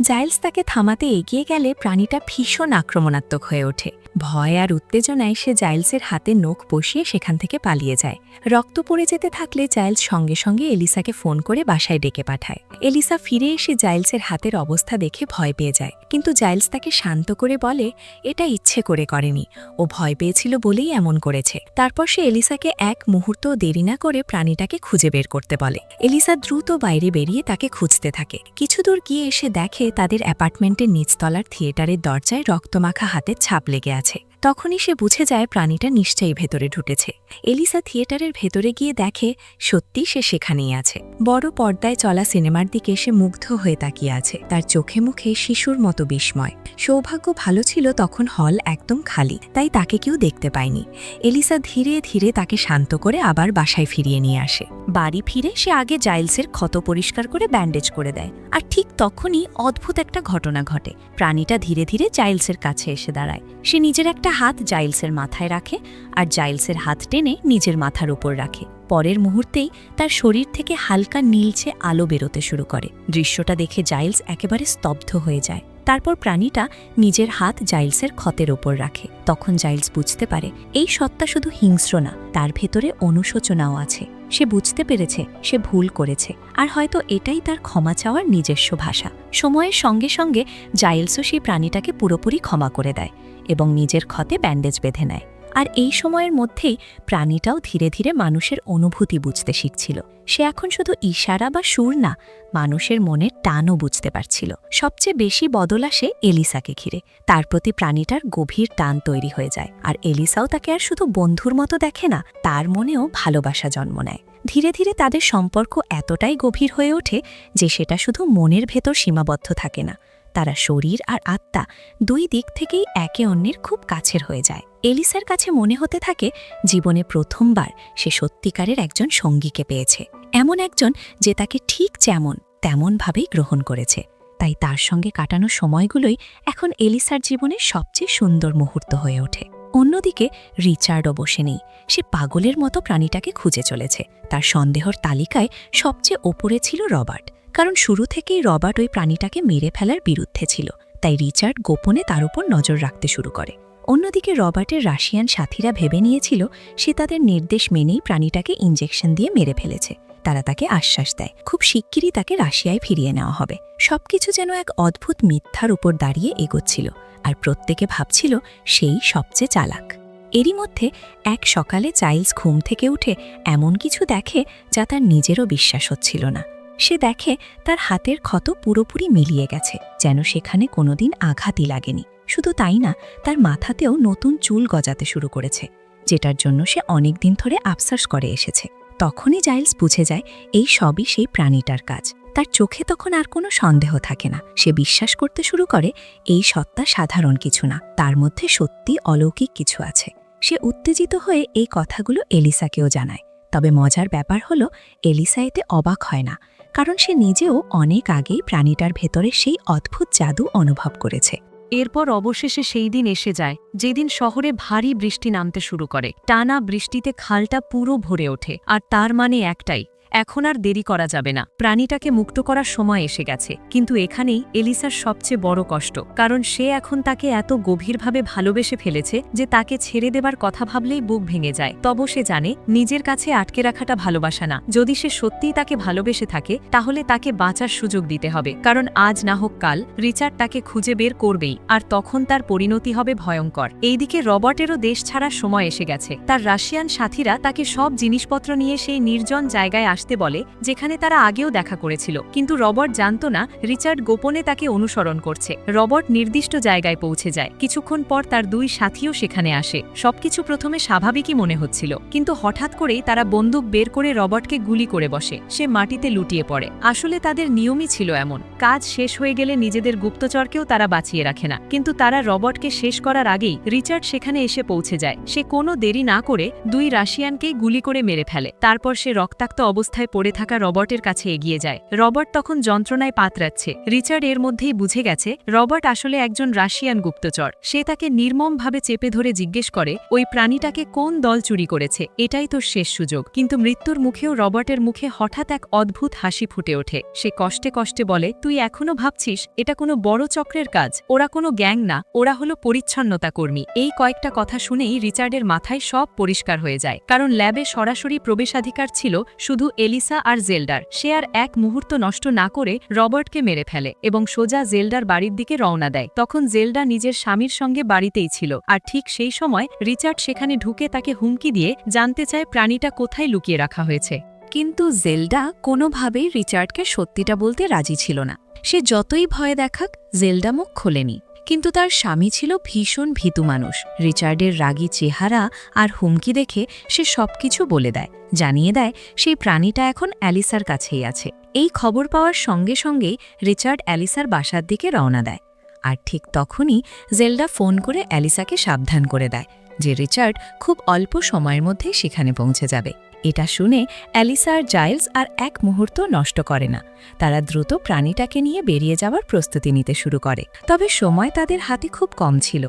জাইলস তাকে থামাতে এগিয়ে গেলে প্রাণীটা ভীষণ আক্রমণাত্মক হয়ে ওঠে। ভয় আর উত্তেজনায় সে জাইলসের হাতে নখ বসিয়ে সেখান থেকে পালিয়ে যায়। রক্ত পড়ে যেতে থাকলে জাইলস সঙ্গে সঙ্গে এলিসাকে ফোন করে বাসায় ডেকে পাঠায়। এলিসা ফিরে এসে জাইলসের হাতের অবস্থা দেখে ভয় পেয়ে যায়, কিন্তু জাইলস তাকে শান্ত করে বলে এটা ইচ্ছে করে করেনি, ও ভয় পেয়েছিল বলেই এমন করেছে। তারপর সে এলিসাকে এক মুহূর্ত দেরি না করে প্রাণীটাকে খুঁজে বের করতে বলে। এলিসা দ্রুত বাইরে বেরিয়ে তাকে খুঁজতে থাকে। কিছু দূর গিয়ে এসে দেখে তাদের অ্যাপার্টমেন্টের নিচতলার থিয়েটারের দরজায় রক্তমাখা হাতের ছাপ লেগে আছে। তখনই সে বুঝে যায় প্রাণীটা নিশ্চয়ই ভেতরে ঢুকেছে। এলিসা থিয়েটারের ভেতরে গিয়ে দেখে সত্যি সে সেখানেই আছে। বড় পর্দায় চলা সিনেমার দিকে সে মুগ্ধ হয়ে তাকিয়ে আছে, তার চোখে মুখে শিশুর মতো বিস্ময়। সৌভাগ্য ভালো ছিল তখন হল একদম খালি, তাই তাকে কেউ দেখতে পায়নি। এলিসা ধীরে ধীরে তাকে শান্ত করে আবার বাসায় ফিরিয়ে নিয়ে আসে। বাড়ি ফিরে সে আগে জাইলসের ক্ষত পরিষ্কার করে ব্যান্ডেজ করে দেয়। আর ঠিক তখনই অদ্ভুত একটা ঘটনা ঘটে। প্রাণীটা ধীরে ধীরে জাইলসের কাছে এসে দাঁড়ায়। সে নিজের একটা হাত জাইলসের মাথায় রাখে আর জাইলসের হাত টেনে নিজের মাথার উপর রাখে। পরের মুহূর্তেই তার শরীর থেকে হালকা নীলচে আলো বেরোতে শুরু করে। দৃশ্যটা দেখে জাইলস একেবারে স্তব্ধ হয়ে যায়। তারপর প্রাণীটা নিজের হাত জাইলসের ক্ষতের ওপর রাখে। তখন জাইলস বুঝতে পারে এই সত্তা শুধু হিংস্র না, তার ভেতরে অনুশোচনাও আছে। সে বুঝতে পেরেছে সে ভুল করেছে, আর হয়তো এটাই তার ক্ষমা চাওয়ার নিজস্ব ভাষা। সময়ের সঙ্গে সঙ্গে জাইলসও সেই প্রাণীটাকে পুরোপুরি ক্ষমা করে দেয় এবং নিজের ক্ষতে ব্যান্ডেজ বেঁধে নেয়। আর এই সময়ের মধ্যেই প্রাণীটাও ধীরে ধীরে মানুষের অনুভূতি বুঝতে শিখছিল। সে এখন শুধু ইশারা বা সুর না, মানুষের মনের টানও বুঝতে পারছিল। সবচেয়ে বেশি বদল আসে এলিসাকে ঘিরে। তার প্রতি প্রাণীটার গভীর টান তৈরি হয়ে যায়, আর এলিসাও তাকে আর শুধু বন্ধুর মতো দেখে না, তার মনেও ভালোবাসা জন্ম নেয়। ধীরে ধীরে তাদের সম্পর্ক এতটাই গভীর হয়ে ওঠে যে সেটা শুধু মনের ভেতর সীমাবদ্ধ থাকে না, তারা শরীর আর আত্মা দুই দিক থেকেই একে অন্যের খুব কাছের হয়ে যায়। এলিসার কাছে মনে হতে থাকে জীবনে প্রথমবার সে সত্যিকারের একজন সঙ্গীকে পেয়েছে, এমন একজন যে তাকে ঠিক যেমন তেমনভাবেই গ্রহণ করেছে। তাই তার সঙ্গে কাটানো সময়গুলোই এখন এলিসার জীবনের সবচেয়ে সুন্দর মুহূর্ত হয়ে ওঠে। অন্যদিকে রিচার্ডও বসে নেই। সে পাগলের মতো প্রাণীটাকে খুঁজে চলেছে। তার সন্দেহর তালিকায় সবচেয়ে ওপরে ছিল রবার্ট, কারণ শুরু থেকেই রবার্ট ওই প্রাণীটাকে মেরে ফেলার বিরুদ্ধে ছিল। তাই রিচার্ড গোপনে তার উপর নজর রাখতে শুরু করে। অন্যদিকে রবার্টের রাশিয়ান সাথীরা ভেবে নিয়েছিল সে তাদের নির্দেশ মেনেই প্রাণীটাকে ইঞ্জেকশন দিয়ে মেরে ফেলেছে। তারা তাকে আশ্বাস দেয় খুব শিগগিরই তাকে রাশিয়ায় ফিরিয়ে নেওয়া হবে। সবকিছু যেন এক অদ্ভুত মিথ্যার উপর দাঁড়িয়ে এগোচ্ছিল, আর প্রত্যেকে ভাবছিল সেই সবচেয়ে চালাক। এরই মধ্যে এক সকালে চাইল্স ঘুম থেকে উঠে এমন কিছু দেখে যা তার নিজেরও বিশ্বাস হচ্ছিল না। সে দেখে তার হাতের ক্ষত পুরোপুরি মিলিয়ে গেছে, যেন সেখানে কোনোদিন আঘাতই লাগেনি। শুধু তাই না, তার মাথাতেও নতুন চুল গজাতে শুরু করেছে, যেটার জন্য সে অনেক দিন ধরে আফসোস করে এসেছে। তখনই জাইলস বুঝে যায় এই সবই সেই প্রাণীটার কাজ। তার চোখে তখন আর কোনো সন্দেহ থাকে না। সে বিশ্বাস করতে শুরু করে এই সত্তা সাধারণ কিছু না, তার মধ্যে সত্যি অলৌকিক কিছু আছে। সে উত্তেজিত হয়ে এই কথাগুলো এলিসাকেও জানায়। তবে মজার ব্যাপার হলো এলিসা এতে অবাক হয় না, কারণ সে নিজেও অনেক আগেই প্রাণীটার ভেতরে সেই অদ্ভুত জাদু অনুভব করেছে। এরপর অবশেষে সেই দিন এসে যায় যেদিন শহরে ভারী বৃষ্টি নামতে শুরু করে। টানা বৃষ্টিতে খালটা পুরো ভরে ওঠে, আর তার মানে একটাই, এখন আর দেরি করা যাবে না, প্রাণীটাকে মুক্ত করার সময় এসে গেছে। কিন্তু এখানেই এলিসার সবচেয়ে বড় কষ্ট, কারণ সে এখন তাকে এত গভীরভাবে ভালোবেসে ফেলেছে যে তাকে ছেড়ে দেবার কথা ভাবলেই বুক ভেঙে যায়। তবে সে জানে নিজের কাছে আটকে রাখাটা ভালোবাসা না। যদি সে সত্যিই তাকে ভালোবেসে থাকে তাহলে তাকে বাঁচার সুযোগ দিতে হবে, কারণ আজ না হোক কাল রিচার্ড তাকে খুঁজে বের করবেই, আর তখন তার পরিণতি হবে ভয়ঙ্কর। এইদিকে রবার্টেরও দেশ ছাড়ার সময় এসে গেছে। তার রাশিয়ান সাথীরা তাকে সব জিনিসপত্র নিয়ে সেই নির্জন জায়গায় আসতে বলে যেখানে তারা আগেও দেখা করেছিল। কিন্তু রবার্ট জানত না রিচার্ড গোপনে তাকে অনুসরণ করছে। রবার্ট নির্দিষ্ট জায়গায় পৌঁছে যায়। কিছুক্ষণ পর তার দুই সাথীও সেখানে আসে। সবকিছু প্রথমে স্বাভাবিকই মনে হচ্ছিল, কিন্তু হঠাৎ করেই তারা বন্দুক বের করে রবার্টকে গুলি করে বসে। সে মাটিতে লুটিয়ে পড়ে। আসলে তাদের নিয়মই ছিল এমন, কাজ শেষ হয়ে গেলে নিজেদের গুপ্তচরকেও তারা বাঁচিয়ে রাখে না। কিন্তু তারা রবার্টকে শেষ করার আগেই রিচার্ড সেখানে এসে পৌঁছে যায়। সে কোনো দেরি না করে দুই রাশিয়ানকেই গুলি করে মেরে ফেলে। তারপর সে রক্তাক্ত অবস্থায় পড়ে থাকা রবার্টের কাছে এগিয়ে যায়। রবার্ট তখন যন্ত্রণায় পাতরাচ্ছে। রিচার্ড এর মধ্যেই বুঝে গেছে রবার্ট আসলে একজন রাশিয়ান গুপ্তচর। সে তাকে নির্মমভাবে চেপে ধরে জিজ্ঞেস করে ওই প্রাণীটাকে কোন দল চুরি করেছে, এটাই তো শেষ সুযোগ। কিন্তু মৃত্যুর মুখেও রবার্টের মুখে হঠাৎ এক অদ্ভুত হাসি ফুটে ওঠে। সে কষ্টে কষ্টে বলে, তুই এখনো ভাবছিস এটা কোনো বড় চক্রের কাজ? ওরা কোনো গ্যাং না, ওরা হলো পরিচ্ছন্নতা কর্মী। এই কয়েকটা কথা শুনেই রিচার্ডের মাথায় সব পরিষ্কার হয়ে যায়, কারণ ল্যাবে সরাসরি প্রবেশাধিকার ছিল শুধু এলিসা আর জেলডার। সে আর এক মুহূর্ত নষ্ট না করে রবার্টকে মেরে ফেলে এবং সোজা জেলডার বাড়ির দিকে রওনা দেয়। তখন জেলডা নিজের স্বামীর সঙ্গে বাড়িতেই ছিল, আর ঠিক সেই সময় রিচার্ড সেখানে ঢুকে তাকে হুমকি দিয়ে জানতে চায় প্রাণীটা কোথায় লুকিয়ে রাখা হয়েছে। কিন্তু জেলডা কোনোভাবেই রিচার্ডকে সত্যিটা বলতে রাজি ছিল না। সে যতই ভয় দেখাক, জেলডা মুখ খোলেনি। কিন্তু তার স্বামী ছিল ভীষণ ভীতু মানুষ। রিচার্ডের রাগী চেহারা আর হুমকি দেখে সে সবকিছু বলে দেয়, জানিয়ে দেয় সেই প্রাণীটা এখন অ্যালিসার কাছেই আছে। এই খবর পাওয়ার সঙ্গে সঙ্গেই রিচার্ড অ্যালিসার বাসার দিকে রওনা দেয়। আর ঠিক তখনই জেলডা ফোন করে অ্যালিসাকে সাবধান করে দেয় যে রিচার্ড খুব অল্প সময়ের মধ্যেই সেখানে পৌঁছে যাবে। এটা শুনে অ্যালিসা আর জাইলস আর এক মুহূর্ত নষ্ট করে না। তারা দ্রুত প্রাণীটাকে নিয়ে বেরিয়ে যাওয়ার প্রস্তুতি নিতে শুরু করে। তবে সময় তাদের হাতে খুব কম ছিল।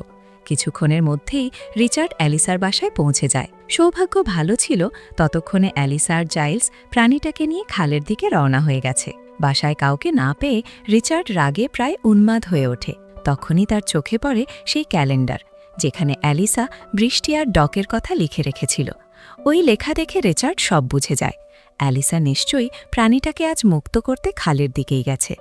কিছুক্ষণের মধ্যেই রিচার্ড অ্যালিসার বাসায় পৌঁছে যায়। সৌভাগ্য ভালো ছিল ততক্ষণে অ্যালিসা আর জাইলস প্রাণীটাকে নিয়ে খালের দিকে রওনা হয়ে গেছে। বাসায় কাউকে না পেয়ে রিচার্ড রাগে প্রায় উন্মাদ হয়ে ওঠে। তখনই তার চোখে পড়ে সেই ক্যালেন্ডার, যেখানে অ্যালিসা বৃষ্টি আর ডকের কথা লিখে রেখেছিল। ওই লেখা দেখে রিচার্ড সব বুঝে যায়। অ্যালিসা নিশ্চয়ই প্রাণীটাকে আজ মুক্ত করতে খালের দিকেই গেছে,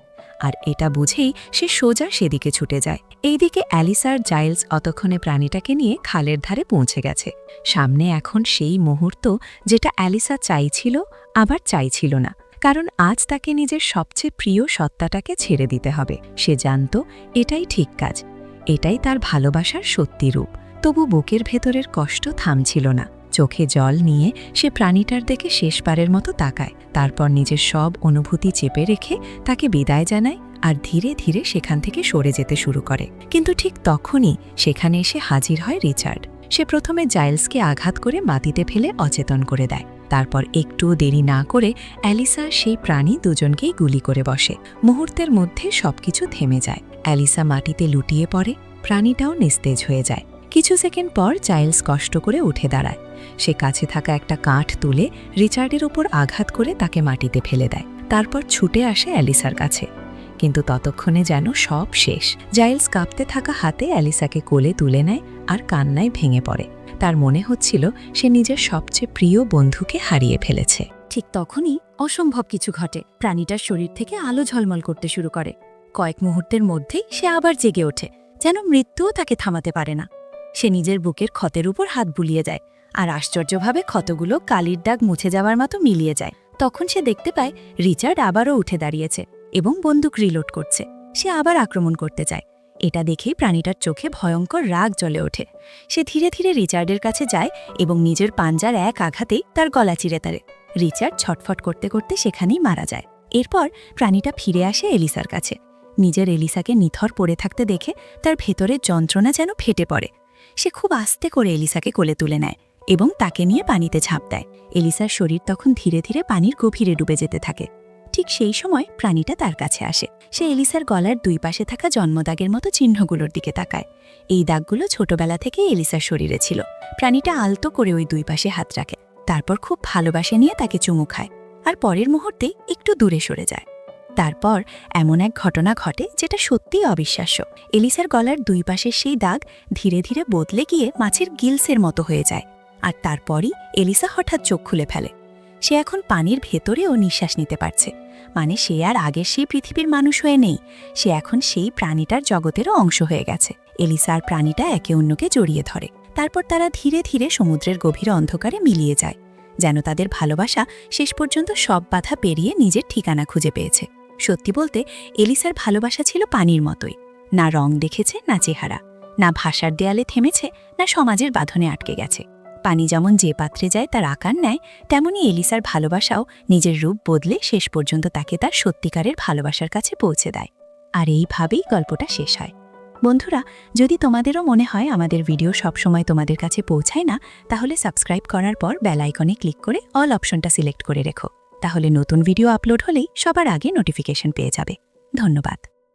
আর এটা বুঝেই সে সোজা সেদিকে ছুটে যায়। এইদিকে অ্যালিসা আর জাইলস অতক্ষণে প্রাণীটাকে নিয়ে খালের ধারে পৌঁছে গেছে। সামনে এখন সেই মুহূর্ত যেটা অ্যালিসা চাইছিল আবার চাইছিল না, কারণ আজ তাকে নিজের সবচেয়ে প্রিয় সত্তাটাকে ছেড়ে দিতে হবে। সে জানত এটাই ঠিক কাজ, এটাই তার ভালোবাসার সত্যি রূপ। তবু বুকের ভেতরের কষ্ট থামছিল না। চোখে জল নিয়ে সে প্রাণীটার দিকে শেষবারের মতো তাকায়। তারপর নিজের সব অনুভূতি চেপে রেখে তাকে বিদায় জানায় আর ধীরে ধীরে সেখান থেকে সরে যেতে শুরু করে। কিন্তু ঠিক তখনই সেখানে এসে হাজির হয় রিচার্ড। সে প্রথমে জাইলসকে আঘাত করে মাটিতে ফেলে অচেতন করে দেয়। তারপর একটু দেরি না করে অ্যালিসা সেই প্রাণী দুজনকেই গুলি করে বসে। মুহূর্তের মধ্যে সবকিছু থেমে যায়। অ্যালিসা মাটিতে লুটিয়ে পড়ে, প্রাণীটাও নিস্তেজ হয়ে যায়। কিছু সেকেন্ড পর চাইল্স কষ্ট করে উঠে দাঁড়ায়। সে কাছে থাকা একটা কাঠ তুলে রিচার্ডের ওপর আঘাত করে তাকে মাটিতে ফেলে দেয়। তারপর ছুটে আসে অ্যালিসার কাছে, কিন্তু ততক্ষণে যেন সব শেষ। জাইলস কাঁপতে থাকা হাতে অ্যালিসাকে কোলে তুলে নেয় আর কান্নায় ভেঙে পড়ে। তার মনে হচ্ছিল সে নিজের সবচেয়ে প্রিয় বন্ধুকে হারিয়ে ফেলেছে। ঠিক তখনই অসম্ভব কিছু ঘটে। প্রাণীটার শরীর থেকে আলো ঝলমল করতে শুরু করে। কয়েক মুহূর্তের মধ্যেই সে আবার জেগে ওঠে, যেন মৃত্যুও তাকে থামাতে পারে না। সে নিজের বুকের ক্ষতের উপর হাত বুলিয়ে যায়, আর আশ্চর্যভাবে ক্ষতগুলো কালির দাগ মুছে যাওয়ার মতো মিলিয়ে যায়। তখন সে দেখতে পায় রিচার্ড আবারও উঠে দাঁড়িয়েছে এবং বন্দুক রিলোড করছে। সে আবার আক্রমণ করতে চায়। এটা দেখেই প্রাণীটার চোখে ভয়ঙ্কর রাগ জ্বলে ওঠে। সে ধীরে ধীরে রিচার্ডের কাছে যায় এবং নিজের পাঞ্জার এক আঘাতেই তার গলা চিরে তারে। রিচার্ড ছটফট করতে করতে সেখানেই মারা যায়। এরপর প্রাণীটা ফিরে আসে এলিসার কাছে। নিজের এলিসাকে নিথর পড়ে থাকতে দেখে তার ভেতরের যন্ত্রণা যেন ফেটে পড়ে। সে খুব আস্তে করে এলিসাকে কোলে তুলে নেয় এবং তাকে নিয়ে পানিতে ঝাঁপ দেয়। এলিসার শরীর তখন ধীরে ধীরে পানির গভীরে ডুবে যেতে থাকে। ঠিক সেই সময় প্রাণীটা তার কাছে আসে। সে এলিসার গলার দুই পাশে থাকা জন্মদাগের মতো চিহ্নগুলোর দিকে তাকায়। এই দাগগুলো ছোটবেলা থেকে এলিসার শরীরে ছিল। প্রাণীটা আলতো করে ওই দুই পাশে হাত রাখে, তারপর খুব ভালোবাসে নিয়ে তাকে চুমু খায়, আর পরের মুহূর্তে একটু দূরে সরে যায়। তারপর এমন এক ঘটনা ঘটে যেটা সত্যিই অবিশ্বাস্য। এলিসার গলার দুই পাশের সেই দাগ ধীরে ধীরে বদলে গিয়ে মাছের গিলসের মতো হয়ে যায়, আর তারপরই এলিসা হঠাৎ চোখ খুলে ফেলে। সে এখন পানির ভেতরেও নিঃশ্বাস নিতে পারছে। মানে সে আর আগের সেই পৃথিবীর মানুষ হয়ে নেই, সে এখন সেই প্রাণীটার জগতেরও অংশ হয়ে গেছে। এলিসা আর প্রাণীটা একে অন্যকে জড়িয়ে ধরে। তারপর তারা ধীরে ধীরে সমুদ্রের গভীর অন্ধকারে মিলিয়ে যায়, যেন তাদের ভালোবাসা শেষ পর্যন্ত সব বাধা পেরিয়ে নিজের ঠিকানা খুঁজে পেয়েছে। সত্যি বলতে এলিসার ভালোবাসা ছিল পানির মতোই, না রং দেখেছে, না চেহারা, না ভাষার দেয়ালে থেমেছে, না সমাজের বাঁধনে আটকে গেছে। পানি যেমন যে পাত্রে যায় তার আকার নেয়, তেমনি এলিসার ভালোবাসাও নিজের রূপ বদলে শেষ পর্যন্ত তাকে তার সত্যিকারের ভালোবাসার কাছে পৌঁছে দেয়। আর এইভাবেই গল্পটা শেষ হয়। বন্ধুরা, যদি তোমাদেরও মনে হয় আমাদের ভিডিও সবসময় তোমাদের কাছে পৌঁছায় না, তাহলে সাবস্ক্রাইব করার পর বেল আইকনে ক্লিক করে অল অপশনটা সিলেক্ট করে রেখো। তাহলে নতুন ভিডিও আপলোড হলেই সবার আগে নোটিফিকেশন পেয়ে যাবে। ধন্যবাদ।